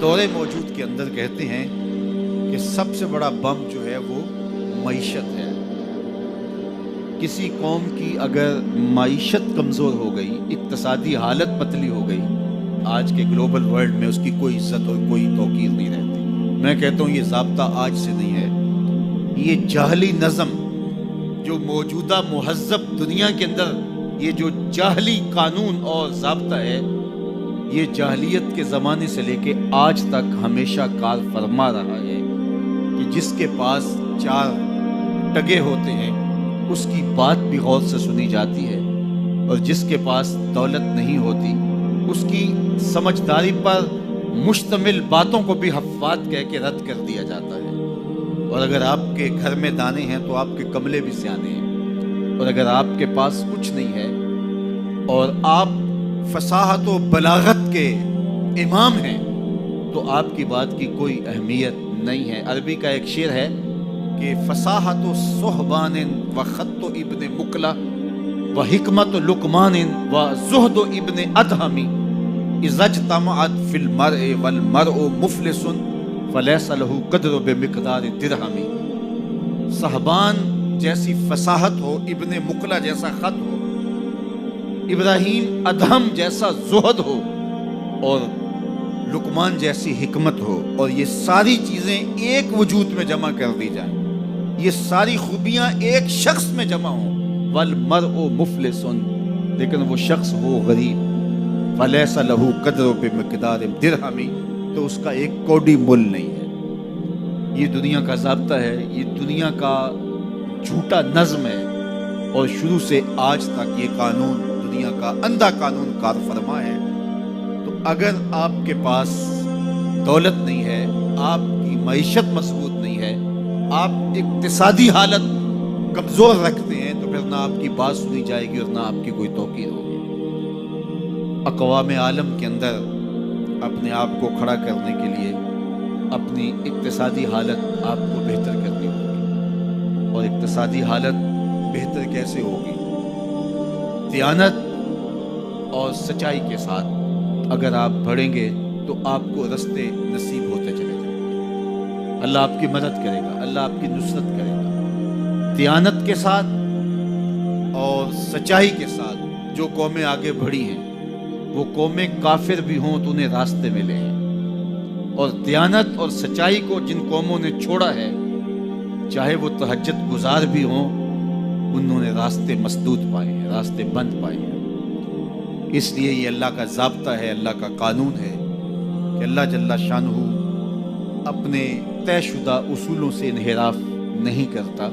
دور موجود کے اندر کہتے ہیں کہ سب سے بڑا بم جو ہے وہ معیشت ہے۔ کسی قوم کی اگر معیشت کمزور ہو گئی، اقتصادی حالت پتلی ہو گئی، آج کے گلوبل ورلڈ میں اس کی کوئی عزت اور کوئی توقیر نہیں رہتی۔ میں کہتا ہوں یہ ضابطہ آج سے نہیں ہے، یہ جاہلی نظم جو موجودہ مہذب دنیا کے اندر یہ جو جاہلی قانون اور ضابطہ ہے، یہ جاہلیت کے زمانے سے لے کے آج تک ہمیشہ کار فرما رہا ہے کہ جس کے پاس 4 ٹگے ہوتے ہیں اس کی بات بھی غور سے سنی جاتی ہے، اور جس کے پاس دولت نہیں ہوتی اس کی سمجھداری پر مشتمل باتوں کو بھی حفاظ کہہ کے رد کر دیا جاتا ہے۔ اور اگر آپ کے گھر میں دانے ہیں تو آپ کے کملے بھی سیانے ہیں، اور اگر آپ کے پاس کچھ نہیں ہے اور آپ فصاحت و بلاغت کے امام ہیں تو آپ کی بات کی کوئی اہمیت نہیں ہے۔ عربی کا ایک شعر ہے کہ فصاحت و صحبان و خط و ابن مقلہ و حکمت و لقمان و زہد و ابن ادہمی اذا اجتمعت فی المرء والمرء مفلس فلیس لہ قدر بمقدار درہمی۔ صحبان جیسی فصاحت ہو، ابن مقلہ جیسا خط ہو، ابراہیم ادہم جیسا زہد ہو، اور لقمان جیسی حکمت ہو، اور یہ ساری چیزیں ایک وجود میں جمع کر دی جائیں، یہ ساری خوبیاں ایک شخص میں جمع ہوں، والمرء مفلس، لیکن وہ شخص ہو غریب، فلیس لہ قدر بمقدار درہمی، تو اس کا ایک کوڑی مول نہیں ہے۔ یہ دنیا کا ضابطہ ہے، یہ دنیا کا جھوٹا نظم ہے، اور شروع سے آج تک یہ قانون دنیا کا اندھا قانون کار فرما ہے۔ تو اگر آپ کے پاس دولت نہیں ہے، آپ کی معیشت مضبوط نہیں ہے، آپ اقتصادی حالت کمزور رکھتے ہیں، تو پھر نہ آپ کی بات سنی جائے گی اور نہ آپ کی کوئی توقیر ہوگی۔ اقوام عالم کے اندر اپنے آپ کو کھڑا کرنے کے لیے اپنی اقتصادی حالت آپ کو بہتر کرنی ہوگی، اور اقتصادی حالت بہتر کیسے ہوگی؟ دیانت اور سچائی کے ساتھ اگر آپ بڑھیں گے تو آپ کو رستے نصیب ہوتے چلے جائیں گے، اللہ آپ کی مدد کرے گا، اللہ آپ کی نصرت کرے گا۔ دیانت کے ساتھ اور سچائی کے ساتھ جو قومیں آگے بڑھی ہیں، وہ قومیں کافر بھی ہوں تو انہیں راستے ملے ہیں، اور دیانت اور سچائی کو جن قوموں نے چھوڑا ہے، چاہے وہ تہجد گزار بھی ہوں، انہوں نے راستے مسدود پائے ہیں، راستے بند پائے ہیں۔ اس لیے یہ اللہ کا ضابطہ ہے، اللہ کا قانون ہے کہ اللہ جل شانہ اپنے طے شدہ اصولوں سے انحراف نہیں کرتا۔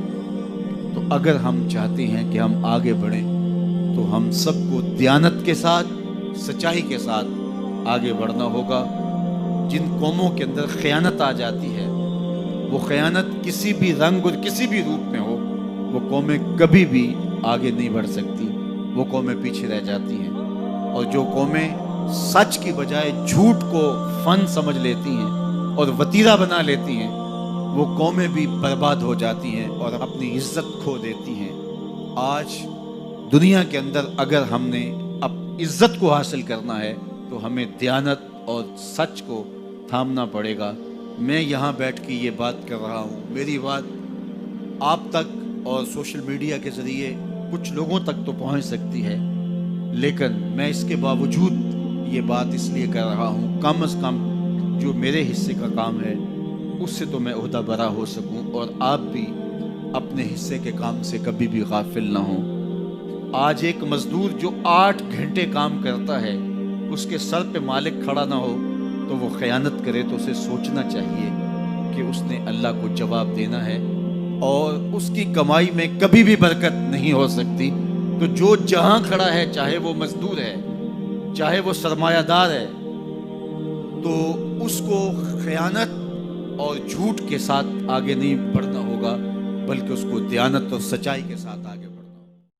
تو اگر ہم چاہتے ہیں کہ ہم آگے بڑھیں تو ہم سب کو دیانت کے ساتھ، سچائی کے ساتھ آگے بڑھنا ہوگا۔ جن قوموں کے اندر خیانت آ جاتی ہے، وہ خیانت کسی بھی رنگ اور کسی بھی روپ میں ہو، وہ قومیں کبھی بھی آگے نہیں بڑھ سکتی، وہ قومیں پیچھے رہ جاتی ہیں۔ اور جو قومیں سچ کی بجائے جھوٹ کو فن سمجھ لیتی ہیں اور وتیرہ بنا لیتی ہیں، وہ قومیں بھی برباد ہو جاتی ہیں اور اپنی عزت کھو دیتی ہیں۔ آج دنیا کے اندر اگر ہم نے عزت کو حاصل کرنا ہے تو ہمیں دیانت اور سچ کو تھامنا پڑے گا۔ میں یہاں بیٹھ کے یہ بات کر رہا ہوں، میری بات آپ تک اور سوشل میڈیا کے ذریعے کچھ لوگوں تک تو پہنچ سکتی ہے، لیکن میں اس کے باوجود یہ بات اس لیے کر رہا ہوں، کم از کم جو میرے حصے کا کام ہے اس سے تو میں عہدہ برا ہو سکوں، اور آپ بھی اپنے حصے کے کام سے کبھی بھی غافل نہ ہوں۔ آج ایک مزدور جو 8 گھنٹے کام کرتا ہے، اس کے سر پہ مالک کھڑا نہ ہو تو وہ خیانت کرے، تو اسے سوچنا چاہیے کہ اس نے اللہ کو جواب دینا ہے، اور اس کی کمائی میں کبھی بھی برکت نہیں ہو سکتی۔ تو جو جہاں کھڑا ہے، چاہے وہ مزدور ہے، چاہے وہ سرمایہ دار ہے، تو اس کو خیانت اور جھوٹ کے ساتھ آگے نہیں بڑھنا ہوگا، بلکہ اس کو دیانت اور سچائی کے ساتھ آگے